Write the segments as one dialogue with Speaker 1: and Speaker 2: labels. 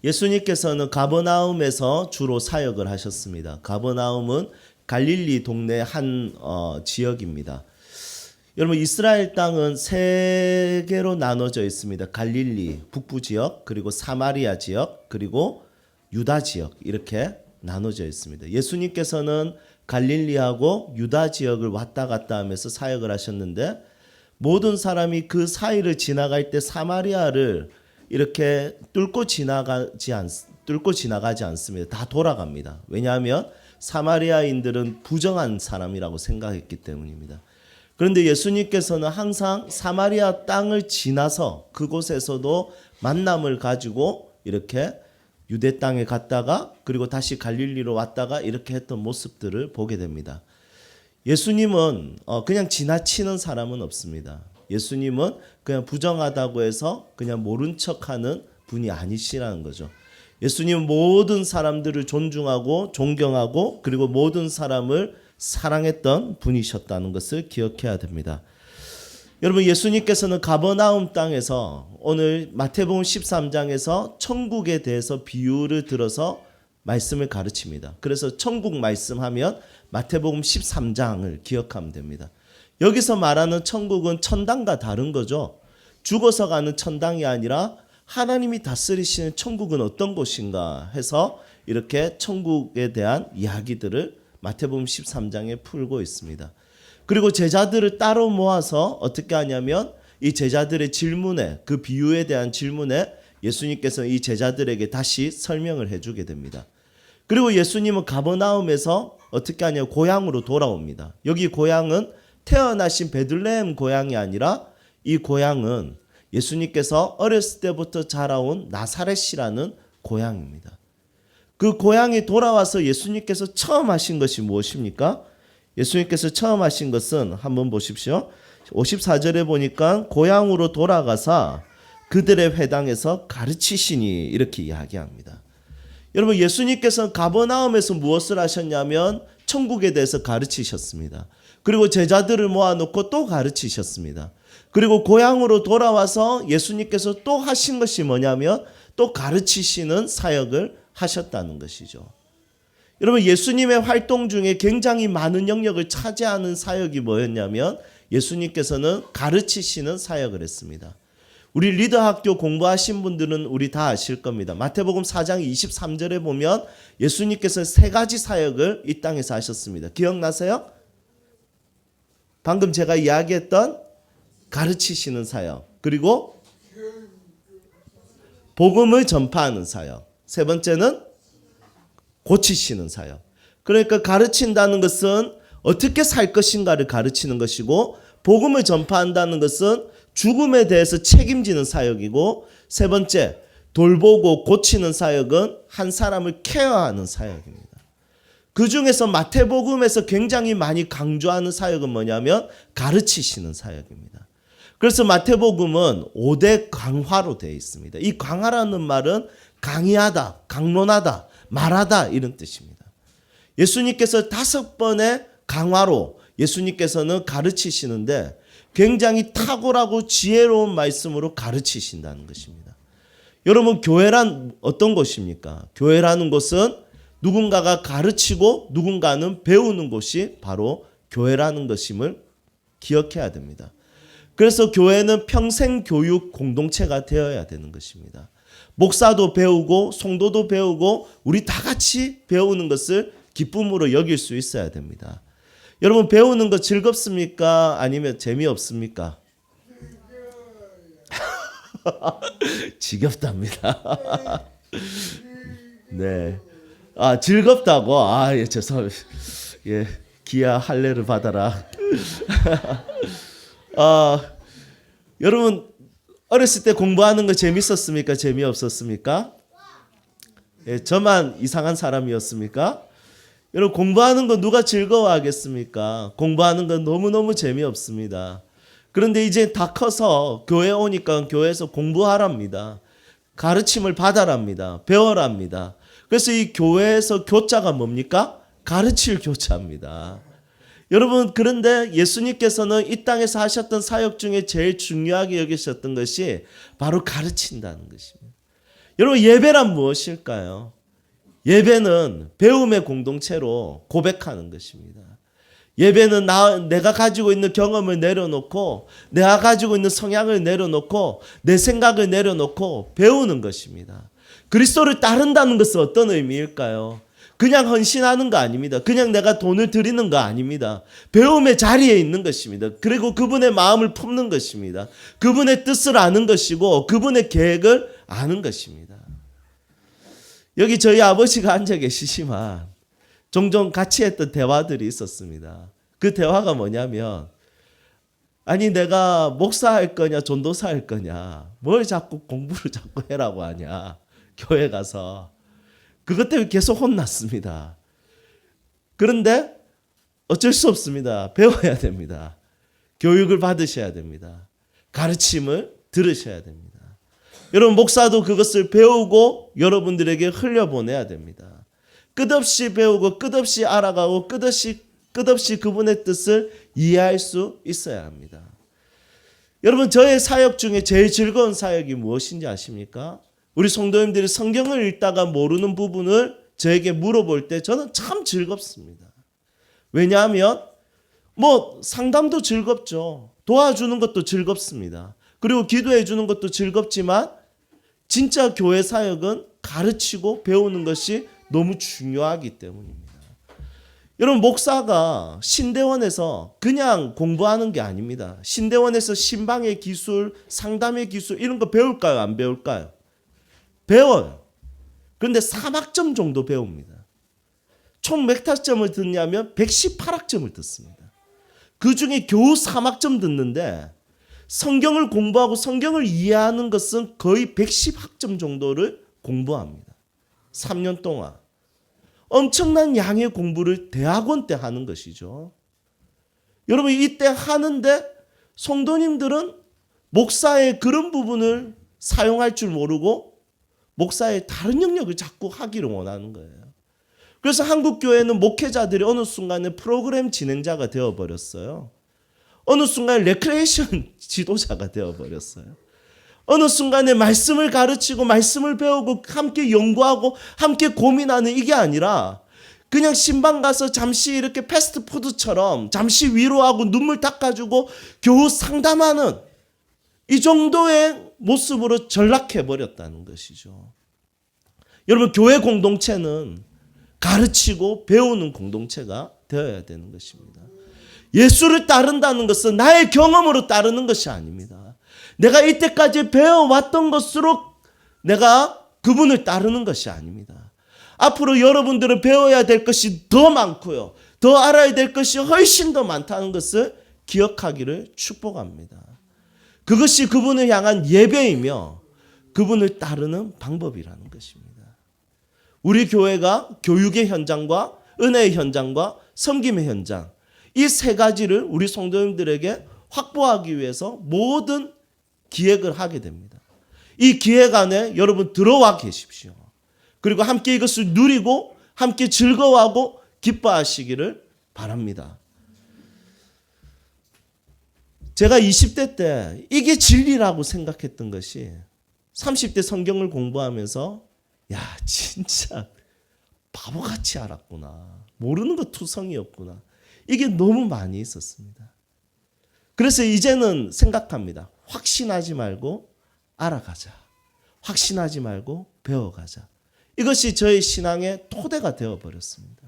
Speaker 1: 예수님께서는 가버나움에서 주로 사역을 하셨습니다. 가버나움은 갈릴리 동네 한 지역입니다. 여러분, 이스라엘 땅은 세 개로 나눠져 있습니다. 갈릴리 북부 지역, 그리고 사마리아 지역, 그리고 유다 지역, 이렇게 나눠져 있습니다. 예수님께서는 갈릴리하고 유다 지역을 왔다 갔다 하면서 사역을 하셨는데, 모든 사람이 그 사이를 지나갈 때 사마리아를 이렇게 뚫고 지나가지 않습니다. 다 돌아갑니다. 왜냐하면 사마리아인들은 부정한 사람이라고 생각했기 때문입니다. 그런데 예수님께서는 항상 사마리아 땅을 지나서 그곳에서도 만남을 가지고 이렇게 유대 땅에 갔다가 그리고 다시 갈릴리로 왔다가 이렇게 했던 모습들을 보게 됩니다. 예수님은 그냥 지나치는 사람은 없습니다. 예수님은 그냥 부정하다고 해서 그냥 모른 척하는 분이 아니시라는 거죠. 예수님은 모든 사람들을 존중하고 존경하고 그리고 모든 사람을 사랑했던 분이셨다는 것을 기억해야 됩니다. 여러분, 예수님께서는 가버나움 땅에서 오늘 마태복음 13장에서 천국에 대해서 비유를 들어서 말씀을 가르칩니다. 그래서 천국 말씀하면 마태복음 13장을 기억하면 됩니다. 여기서 말하는 천국은 천당과 다른 거죠. 죽어서 가는 천당이 아니라 하나님이 다스리시는 천국은 어떤 곳인가 해서 이렇게 천국에 대한 이야기들을 마태복음 13장에 풀고 있습니다. 그리고 제자들을 따로 모아서 어떻게 하냐면 이 제자들의 질문에, 그 비유에 대한 질문에 예수님께서 이 제자들에게 다시 설명을 해주게 됩니다. 그리고 예수님은 가버나움에서 어떻게 하냐면 고향으로 돌아옵니다. 여기 고향은 태어나신 베들레헴 고향이 아니라 이 고향은 예수님께서 어렸을 때부터 자라온 나사렛이라는 고향입니다. 그 고향에 돌아와서 예수님께서 처음 하신 것이 무엇입니까? 예수님께서 처음 하신 것은 한번 보십시오. 54절에 보니까 고향으로 돌아가사 그들의 회당에서 가르치시니 이렇게 이야기합니다. 여러분, 예수님께서 가버나움에서 무엇을 하셨냐면 천국에 대해서 가르치셨습니다. 그리고 제자들을 모아놓고 또 가르치셨습니다. 그리고 고향으로 돌아와서 예수님께서 또 하신 것이 뭐냐면 또 가르치시는 사역을 하셨다는 것이죠. 여러분, 예수님의 활동 중에 굉장히 많은 영역을 차지하는 사역이 뭐였냐면 예수님께서는 가르치시는 사역을 했습니다. 우리 리더학교 공부하신 분들은 우리 다 아실 겁니다. 마태복음 4장 23절에 보면 예수님께서 세 가지 사역을 이 땅에서 하셨습니다. 기억나세요? 방금 제가 이야기했던 가르치시는 사역, 그리고 복음을 전파하는 사역, 세 번째는 고치시는 사역. 그러니까 가르친다는 것은 어떻게 살 것인가를 가르치는 것이고, 복음을 전파한다는 것은 죽음에 대해서 책임지는 사역이고, 세 번째 돌보고 고치는 사역은 한 사람을 케어하는 사역입니다. 그 중에서 마태복음에서 굉장히 많이 강조하는 사역은 뭐냐면 가르치시는 사역입니다. 그래서 마태복음은 5대 강화로 되어 있습니다. 이 강화라는 말은 강의하다, 강론하다, 말하다 이런 뜻입니다. 예수님께서 5번의 강화로 예수님께서는 가르치시는데 굉장히 탁월하고 지혜로운 말씀으로 가르치신다는 것입니다. 여러분, 교회란 어떤 것입니까? 교회라는 것은 누군가가 가르치고 누군가는 배우는 곳이 바로 교회라는 것임을 기억해야 됩니다. 그래서 교회는 평생 교육 공동체가 되어야 되는 것입니다. 목사도 배우고 성도도 배우고 우리 다 같이 배우는 것을 기쁨으로 여길 수 있어야 됩니다. 여러분, 배우는 거 즐겁습니까? 아니면 재미없습니까? 지겹답니다. 네. 즐겁다고. 예, 죄송합니다. 예, 기아 할례를 받아라. 여러분, 어렸을 때 공부하는 거 재밌었습니까? 재미없었습니까? 예, 저만 이상한 사람이었습니까? 여러분, 공부하는 거 누가 즐거워하겠습니까? 공부하는 건 너무너무 재미없습니다. 그런데 이제 다 커서 교회 오니까 교회에서 공부하랍니다. 가르침을 받아랍니다. 배워랍니다. 그래서 이 교회에서 교자가 뭡니까? 가르칠 교자입니다. 여러분, 그런데 예수님께서는 이 땅에서 하셨던 사역 중에 제일 중요하게 여기셨던 것이 바로 가르친다는 것입니다. 여러분, 예배란 무엇일까요? 예배는 배움의 공동체로 고백하는 것입니다. 예배는 내가 가지고 있는 경험을 내려놓고, 내가 가지고 있는 성향을 내려놓고, 내 생각을 내려놓고 배우는 것입니다. 그리스도를 따른다는 것은 어떤 의미일까요? 그냥 헌신하는 거 아닙니다. 그냥 내가 돈을 드리는 거 아닙니다. 배움의 자리에 있는 것입니다. 그리고 그분의 마음을 품는 것입니다. 그분의 뜻을 아는 것이고 그분의 계획을 아는 것입니다. 여기 저희 아버지가 앉아 계시지만 종종 같이 했던 대화들이 있었습니다. 그 대화가 뭐냐면, 아니 내가 목사할 거냐 전도사할 거냐, 뭘 자꾸 공부를 자꾸 해라고 하냐, 교회 가서. 그것 때문에 계속 혼났습니다. 그런데 어쩔 수 없습니다. 배워야 됩니다. 교육을 받으셔야 됩니다. 가르침을 들으셔야 됩니다. 여러분, 목사도 그것을 배우고 여러분들에게 흘려보내야 됩니다. 끝없이 배우고 끝없이 알아가고 끝없이 그분의 뜻을 이해할 수 있어야 합니다. 여러분, 저의 사역 중에 제일 즐거운 사역이 무엇인지 아십니까? 우리 성도님들이 성경을 읽다가 모르는 부분을 저에게 물어볼 때 저는 참 즐겁습니다. 왜냐하면 상담도 즐겁죠. 도와주는 것도 즐겁습니다. 그리고 기도해 주는 것도 즐겁지만 진짜 교회 사역은 가르치고 배우는 것이 너무 중요하기 때문입니다. 여러분, 목사가 신대원에서 그냥 공부하는 게 아닙니다. 신대원에서 신방의 기술, 상담의 기술 이런 거 배울까요? 안 배울까요? 배워요. 그런데 3학점 정도 배웁니다. 총 몇 학점을 듣냐면 118학점을 듣습니다. 그중에 겨우 3학점 듣는데 성경을 공부하고 성경을 이해하는 것은 거의 110학점 정도를 공부합니다. 3년 동안. 엄청난 양의 공부를 대학원 때 하는 것이죠. 여러분, 이때 하는데 성도님들은 목사의 그런 부분을 사용할 줄 모르고 목사의 다른 영역을 자꾸 하기를 원하는 거예요. 그래서 한국교회는 목회자들이 어느 순간에 프로그램 진행자가 되어버렸어요. 어느 순간에 레크레이션 지도자가 되어버렸어요. 어느 순간에 말씀을 가르치고 말씀을 배우고 함께 연구하고 함께 고민하는 이게 아니라 그냥 신방 가서 잠시 이렇게 패스트푸드처럼 잠시 위로하고 눈물 닦아주고 겨우 상담하는 이 정도의 모습으로 전락해버렸다는 것이죠. 여러분, 교회 공동체는 가르치고 배우는 공동체가 되어야 되는 것입니다. 예수를 따른다는 것은 나의 경험으로 따르는 것이 아닙니다. 내가 이때까지 배워왔던 것으로 내가 그분을 따르는 것이 아닙니다. 앞으로 여러분들은 배워야 될 것이 더 많고요. 더 알아야 될 것이 훨씬 더 많다는 것을 기억하기를 축복합니다. 그것이 그분을 향한 예배이며 그분을 따르는 방법이라는 것입니다. 우리 교회가 교육의 현장과 은혜의 현장과 섬김의 현장, 이 세 가지를 우리 성도님들에게 확보하기 위해서 모든 기획을 하게 됩니다. 이 기획 안에 여러분 들어와 계십시오. 그리고 함께 이것을 누리고 함께 즐거워하고 기뻐하시기를 바랍니다. 제가 20대 때 이게 진리라고 생각했던 것이 30대 성경을 공부하면서 진짜 바보같이 알았구나. 모르는 거 투성이었구나. 이게 너무 많이 있었습니다. 그래서 이제는 생각합니다. 확신하지 말고 알아가자. 확신하지 말고 배워가자. 이것이 저의 신앙의 토대가 되어버렸습니다.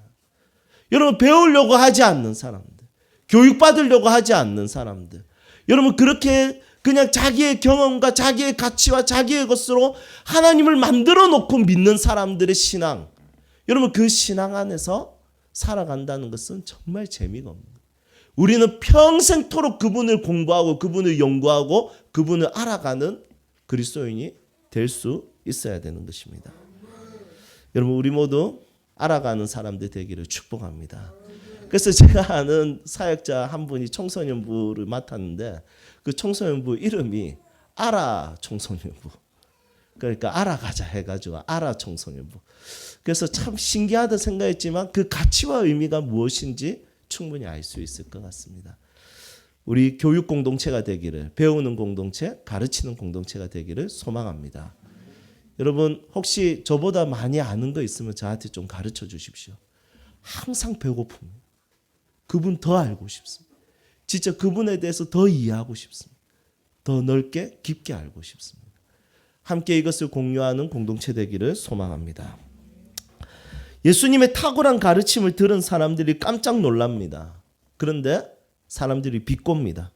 Speaker 1: 여러분, 배우려고 하지 않는 사람들, 교육받으려고 하지 않는 사람들, 여러분 그렇게 그냥 자기의 경험과 자기의 가치와 자기의 것으로 하나님을 만들어 놓고 믿는 사람들의 신앙, 여러분 그 신앙 안에서 살아간다는 것은 정말 재미가 없는 거예요. 우리는 평생토록 그분을 공부하고 그분을 연구하고 그분을 알아가는 그리스도인이 될 수 있어야 되는 것입니다. 여러분, 우리 모두 알아가는 사람들 되기를 축복합니다. 그래서 제가 아는 사역자 한 분이 청소년부를 맡았는데 그 청소년부 이름이 알아 청소년부. 그러니까 알아가자 해가지고 알아 청소년부. 그래서 참 신기하다 생각했지만 그 가치와 의미가 무엇인지 충분히 알 수 있을 것 같습니다. 우리 교육 공동체가 되기를, 배우는 공동체, 가르치는 공동체가 되기를 소망합니다. 여러분 혹시 저보다 많이 아는 거 있으면 저한테 좀 가르쳐 주십시오. 항상 배고픕니다. 그분 더 알고 싶습니다. 진짜 그분에 대해서 더 이해하고 싶습니다. 더 넓게 깊게 알고 싶습니다. 함께 이것을 공유하는 공동체 되기를 소망합니다. 예수님의 탁월한 가르침을 들은 사람들이 깜짝 놀랍니다. 그런데 사람들이 비꼬입니다.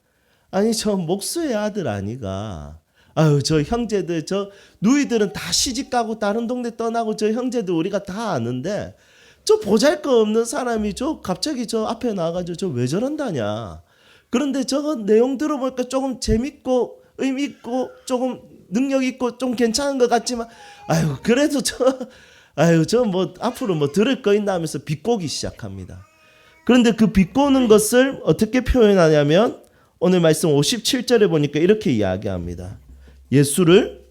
Speaker 1: 아니 저 목수의 아들 아니가, 아유 저 형제들 저 누이들은 다 시집가고 다른 동네 떠나고 저 형제들 우리가 다 아는데 저 보잘것없는 사람이 저 갑자기 저 앞에 나와가지고 저 왜 저런다냐. 그런데 저거 내용 들어보니까 조금 재밌고 의미 있고 조금 능력 있고 좀 괜찮은 것 같지만 아유 그래도 저 뭐 앞으로 뭐 들을 거 있나 하면서 비꼬기 시작합니다. 그런데 그 비꼬는 것을 어떻게 표현하냐면 오늘 말씀 57절에 보니까 이렇게 이야기합니다. 예수를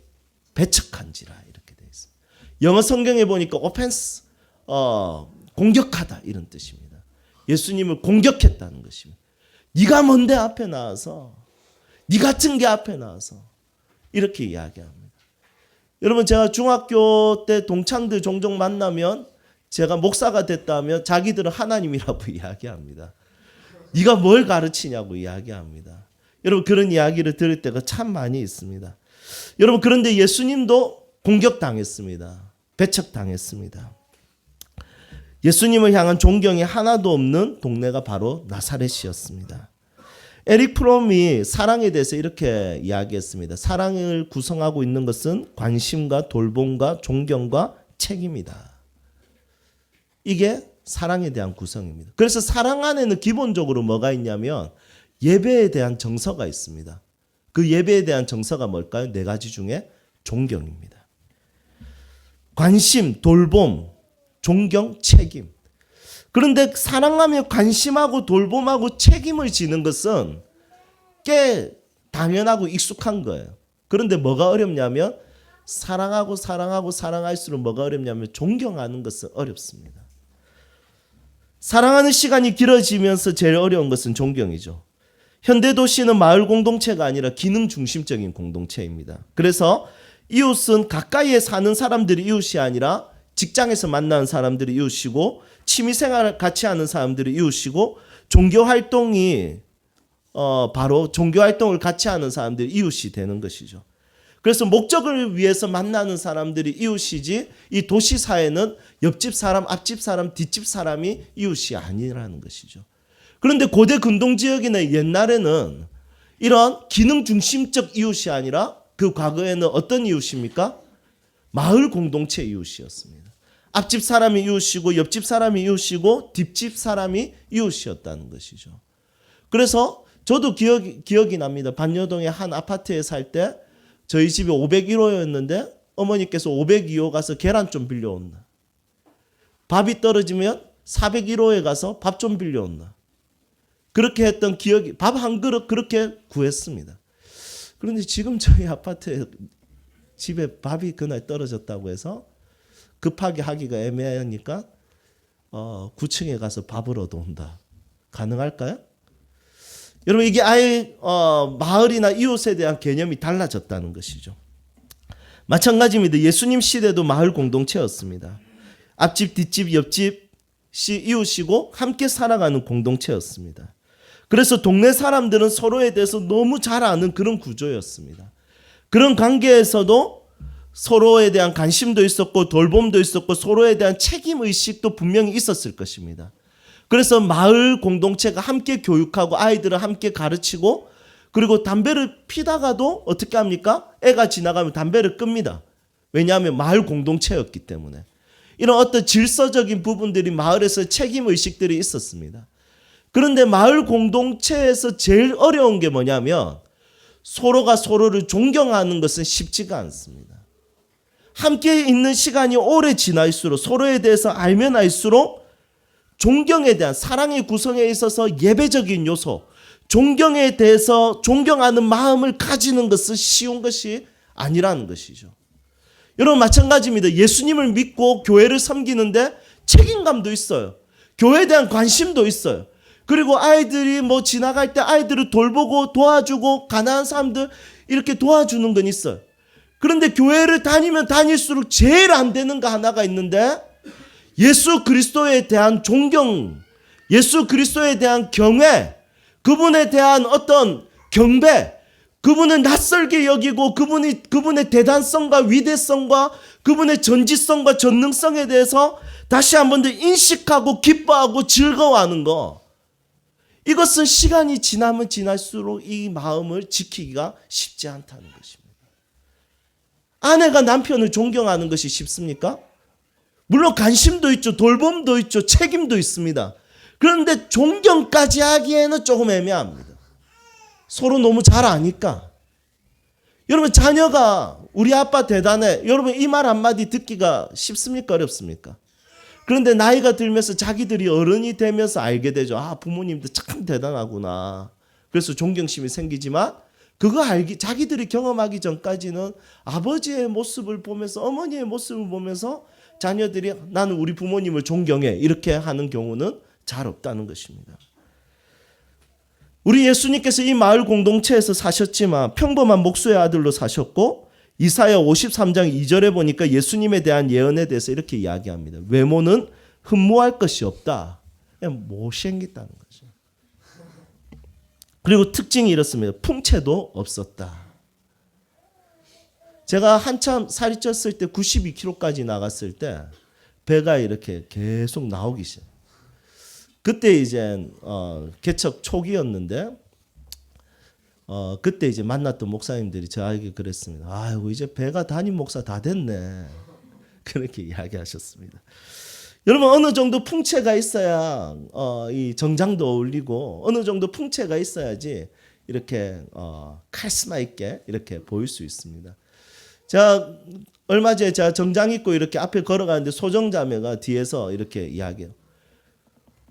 Speaker 1: 배척한지라 이렇게 되어 있습니다. 영어 성경에 보니까 offense, 공격하다 이런 뜻입니다. 예수님을 공격했다는 것입니다. 네가 뭔데 앞에 나와서, 네 같은 게 앞에 나와서 이렇게 이야기합니다. 여러분 제가 중학교 때 동창들 종종 만나면 제가 목사가 됐다면 자기들은 하나님이라고 이야기합니다. 네가 뭘 가르치냐고 이야기합니다. 여러분 그런 이야기를 들을 때가 참 많이 있습니다. 여러분 그런데 예수님도 공격당했습니다. 배척당했습니다. 예수님을 향한 존경이 하나도 없는 동네가 바로 나사렛이었습니다. 에릭 프롬이 사랑에 대해서 이렇게 이야기했습니다. 사랑을 구성하고 있는 것은 관심과 돌봄과 존경과 책임이다. 이게 사랑에 대한 구성입니다. 그래서 사랑 안에는 기본적으로 뭐가 있냐면 예배에 대한 정서가 있습니다. 그 예배에 대한 정서가 뭘까요? 4가지 중에 존경입니다. 관심, 돌봄, 존경, 책임. 그런데 사랑하며 관심하고 돌봄하고 책임을 지는 것은 꽤 당연하고 익숙한 거예요. 그런데 뭐가 어렵냐면 사랑할수록 뭐가 어렵냐면 존경하는 것은 어렵습니다. 사랑하는 시간이 길어지면서 제일 어려운 것은 존경이죠. 현대도시는 마을 공동체가 아니라 기능 중심적인 공동체입니다. 그래서 이웃은 가까이에 사는 사람들이 이웃이 아니라 직장에서 만나는 사람들이 이웃이고 취미생활을 같이 하는 사람들이 이웃이고 종교활동이 바로 종교활동을 같이 하는 사람들이 이웃이 되는 것이죠. 그래서 목적을 위해서 만나는 사람들이 이웃이지 이 도시사회는 옆집 사람, 앞집 사람, 뒷집 사람이 이웃이 아니라는 것이죠. 그런데 고대 근동지역이나 옛날에는 이런 기능 중심적 이웃이 아니라 그 과거에는 어떤 이웃입니까? 마을 공동체 이웃이었습니다. 앞집 사람이 이웃이고 옆집 사람이 이웃이고 뒷집 사람이 이웃이었다는 것이죠. 그래서 저도 기억이 납니다. 반여동의 한 아파트에 살 때 저희 집이 501호였는데 어머니께서 502호 가서 계란 좀 빌려온다. 밥이 떨어지면 401호에 가서 밥 좀 빌려온다. 그렇게 했던 기억이, 밥 한 그릇 그렇게 구했습니다. 그런데 지금 저희 아파트에 집에 밥이 그날 떨어졌다고 해서 급하게 하기가 애매하니까 9층에 가서 밥을 얻어온다. 가능할까요? 여러분 이게 아예 마을이나 이웃에 대한 개념이 달라졌다는 것이죠. 마찬가지입니다. 예수님 시대도 마을 공동체였습니다. 앞집, 뒷집, 옆집이 이웃이고 함께 살아가는 공동체였습니다. 그래서 동네 사람들은 서로에 대해서 너무 잘 아는 그런 구조였습니다. 그런 관계에서도 서로에 대한 관심도 있었고 돌봄도 있었고 서로에 대한 책임의식도 분명히 있었을 것입니다. 그래서 마을 공동체가 함께 교육하고 아이들을 함께 가르치고 그리고 담배를 피다가도 어떻게 합니까? 애가 지나가면 담배를 끕니다. 왜냐하면 마을 공동체였기 때문에. 이런 어떤 질서적인 부분들이 마을에서 책임의식들이 있었습니다. 그런데 마을 공동체에서 제일 어려운 게 뭐냐면 서로가 서로를 존경하는 것은 쉽지가 않습니다. 함께 있는 시간이 오래 지날수록 서로에 대해서 알면 알수록 존경에 대한 사랑의 구성에 있어서 예배적인 요소, 존경에 대해서 존경하는 마음을 가지는 것은 쉬운 것이 아니라는 것이죠. 여러분 마찬가지입니다. 예수님을 믿고 교회를 섬기는데 책임감도 있어요. 교회에 대한 관심도 있어요. 그리고 아이들이 뭐 지나갈 때 아이들을 돌보고 도와주고 가난한 사람들 이렇게 도와주는 건 있어요. 그런데 교회를 다니면 다닐수록 제일 안 되는 거 하나가 있는데 예수 그리스도에 대한 존경, 예수 그리스도에 대한 경외, 그분에 대한 어떤 경배, 그분을 낯설게 여기고 그분의 대단성과 위대성과 그분의 전지성과 전능성에 대해서 다시 한 번 더 인식하고 기뻐하고 즐거워하는 거. 이것은 시간이 지나면 지날수록 이 마음을 지키기가 쉽지 않다는 것입니다. 아내가 남편을 존경하는 것이 쉽습니까? 물론 관심도 있죠. 돌봄도 있죠. 책임도 있습니다. 그런데 존경까지 하기에는 조금 애매합니다. 서로 너무 잘 아니까. 여러분, 자녀가 우리 아빠 대단해. 여러분, 이 말 한마디 듣기가 쉽습니까? 어렵습니까? 그런데 나이가 들면서 자기들이 어른이 되면서 알게 되죠. 아, 부모님도 참 대단하구나. 그래서 존경심이 생기지만 그거 자기들이 경험하기 전까지는 아버지의 모습을 보면서 어머니의 모습을 보면서 자녀들이 나는 우리 부모님을 존경해 이렇게 하는 경우는 잘 없다는 것입니다. 우리 예수님께서 이 마을 공동체에서 사셨지만 평범한 목수의 아들로 사셨고 이사야 53장 2절에 보니까 예수님에 대한 예언에 대해서 이렇게 이야기합니다. 외모는 흠모할 것이 없다. 그냥 못생겼다는 거죠. 그리고 특징이 이렇습니다. 풍채도 없었다. 제가 한참 살이 쪘을 때 92kg까지 나갔을 때 배가 이렇게 계속 나오기 시작해요. 그때 이제 개척 초기였는데 그때 이제 만났던 목사님들이 저에게 그랬습니다. 아이고 이제 배가 담임 목사 다 됐네. 그렇게 이야기하셨습니다. 여러분 어느 정도 풍채가 있어야 이 정장도 어울리고 어느 정도 풍채가 있어야지 이렇게 카리스마 있게 이렇게 보일 수 있습니다. 제가 얼마 전에 제가 정장 입고 이렇게 앞에 걸어가는데 소정자매가 뒤에서 이렇게 이야기해요.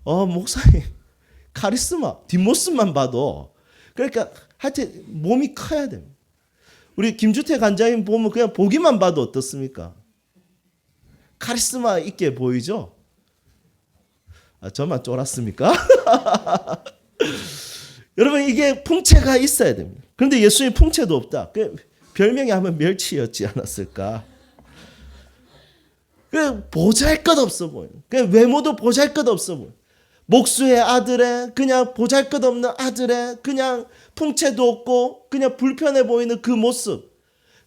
Speaker 1: 목사님 카리스마 뒷모습만 봐도 그러니까 하여튼 몸이 커야 됩니다. 우리 김주태 간장님 보면 그냥 보기만 봐도 어떻습니까? 카리스마 있게 보이죠? 저만 쫄았습니까? 여러분 이게 풍채가 있어야 됩니다. 그런데 예수님 풍채도 없다. 별명이 하면 멸치였지 않았을까? 보잘것없어 보여요. 외모도 보잘것없어 보여요. 목수의 아들의 그냥 보잘것없는 아들의 그냥 풍채도 없고 그냥 불편해 보이는 그 모습.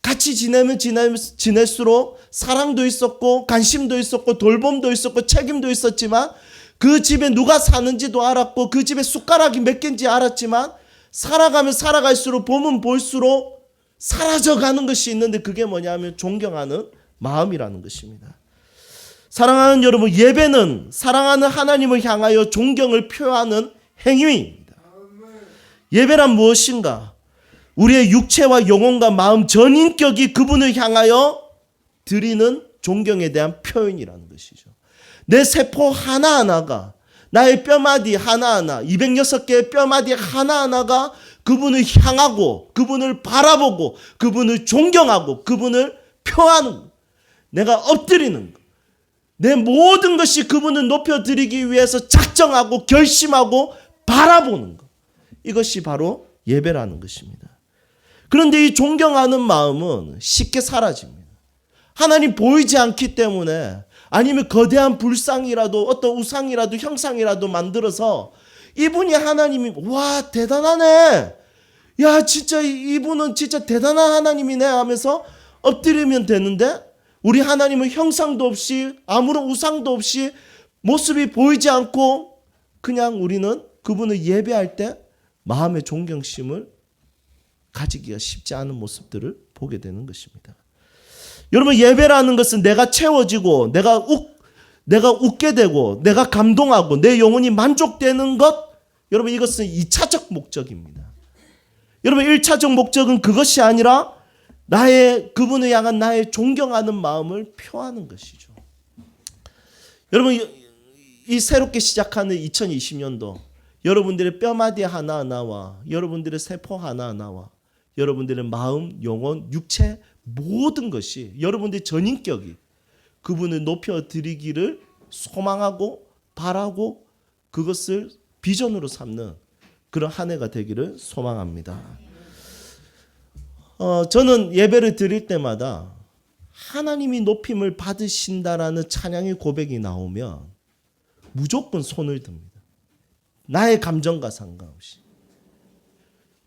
Speaker 1: 같이 지내면 지낼수록 사랑도 있었고 관심도 있었고 돌봄도 있었고 책임도 있었지만 그 집에 누가 사는지도 알았고 그 집에 숟가락이 몇 개인지 알았지만 살아가면 살아갈수록 보면 볼수록 사라져가는 것이 있는데 그게 뭐냐면 존경하는 마음이라는 것입니다. 사랑하는 여러분, 예배는 사랑하는 하나님을 향하여 존경을 표하는 행위입니다. 예배란 무엇인가? 우리의 육체와 영혼과 마음 전인격이 그분을 향하여 드리는 존경에 대한 표현이라는 것이죠. 내 세포 하나하나가 나의 뼈마디 하나하나 206개의 뼈마디 하나하나가 그분을 향하고 그분을 바라보고 그분을 존경하고 그분을 표하는 것. 내가 엎드리는 것. 내 모든 것이 그분을 높여드리기 위해서 작정하고 결심하고 바라보는 것. 이것이 바로 예배라는 것입니다. 그런데 이 존경하는 마음은 쉽게 사라집니다. 하나님 보이지 않기 때문에 아니면 거대한 불상이라도 어떤 우상이라도 형상이라도 만들어서 이분이 하나님이 와 대단하네. 야 진짜 이분은 진짜 대단한 하나님이네 하면서 엎드리면 되는데 우리 하나님은 형상도 없이 아무런 우상도 없이 모습이 보이지 않고 그냥 우리는 그분을 예배할 때 마음의 존경심을 가지기가 쉽지 않은 모습들을 보게 되는 것입니다. 여러분 예배라는 것은 내가 채워지고 내가 웃게 되고 내가 감동하고 내 영혼이 만족되는 것, 여러분 이것은 2차적 목적입니다. 여러분 1차적 목적은 그것이 아니라 그분을 향한 나의 존경하는 마음을 표하는 것이죠. 여러분 이 새롭게 시작하는 2020년도 여러분들의 뼈마디 하나하나와 여러분들의 세포 하나하나와 여러분들의 마음, 영혼, 육체 모든 것이 여러분들의 전인격이 그분을 높여드리기를 소망하고 바라고 그것을 비전으로 삼는 그런 한 해가 되기를 소망합니다. 저는 예배를 드릴 때마다 하나님이 높임을 받으신다라는 찬양의 고백이 나오면 무조건 손을 듭니다. 나의 감정과 상관없이.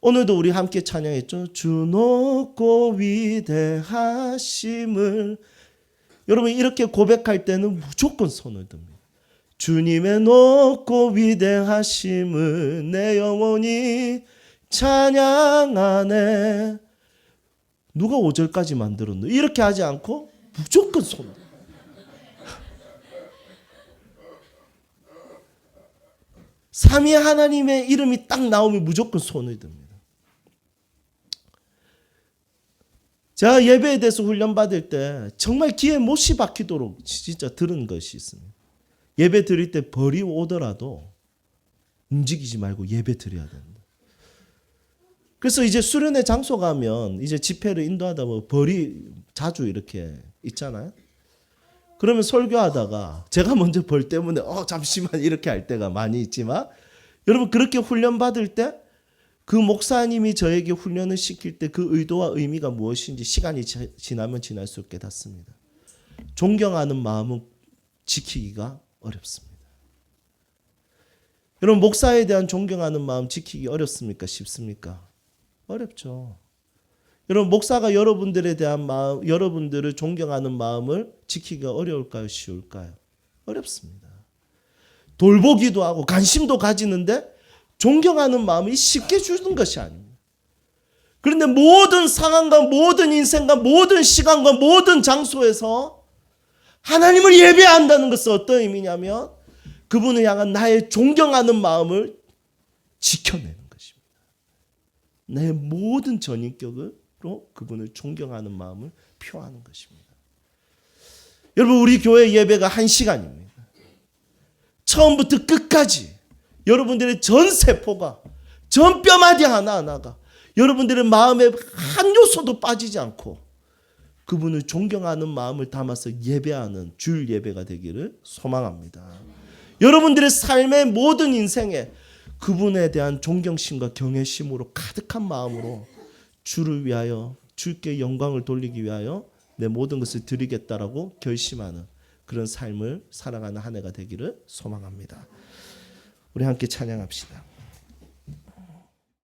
Speaker 1: 오늘도 우리 함께 찬양했죠. 주 높고 위대하심을. 여러분 이렇게 고백할 때는 무조건 손을 듭니다. 주님의 높고 위대하심을 내 영혼이 찬양하네. 누가 5절까지 만들었노? 이렇게 하지 않고 무조건 손. 삼위 하나님의 이름이 딱 나오면 무조건 손을 듭니다. 제가 예배에 대해서 훈련받을 때 정말 귀에 못이 박히도록 진짜 들은 것이 있습니다. 예배 드릴 때 벌이 오더라도 움직이지 말고 예배 드려야 된다. 그래서 이제 수련회 장소 가면 이제 집회를 인도하다 보면 벌이 자주 이렇게 있잖아요. 그러면 설교하다가 제가 먼저 벌 때문에 잠시만 이렇게 할 때가 많이 있지만 여러분 그렇게 훈련받을 때 그 목사님이 저에게 훈련을 시킬 때 그 의도와 의미가 무엇인지 시간이 지나면 지날수록 깨닫습니다. 존경하는 마음은 지키기가 어렵습니다. 여러분 목사에 대한 존경하는 마음 지키기 어렵습니까? 쉽습니까? 어렵죠. 여러분 목사가 여러분들에 대한 마음, 여러분들을 존경하는 마음을 지키기가 어려울까요? 쉬울까요? 어렵습니다. 돌보기도 하고 관심도 가지는데 존경하는 마음이 쉽게 주는 것이 아닙니다. 그런데 모든 상황과 모든 인생과 모든 시간과 모든 장소에서 하나님을 예배한다는 것은 어떤 의미냐면 그분을 향한 나의 존경하는 마음을 지켜내는 것입니다. 내 모든 전인격으로 그분을 존경하는 마음을 표하는 것입니다. 여러분 우리 교회 예배가 1시간입니다. 처음부터 끝까지 여러분들의 전 세포가 전 뼈마디 하나하나가 여러분들의 마음에 한 요소도 빠지지 않고 그분을 존경하는 마음을 담아서 예배하는 주일 예배가 되기를 소망합니다. 여러분들의 삶의 모든 인생에 그분에 대한 존경심과 경외심으로 가득한 마음으로 주를 위하여 주께 영광을 돌리기 위하여 내 모든 것을 드리겠다라고 결심하는 그런 삶을 살아가는 한 해가 되기를 소망합니다. 우리 함께 찬양합시다.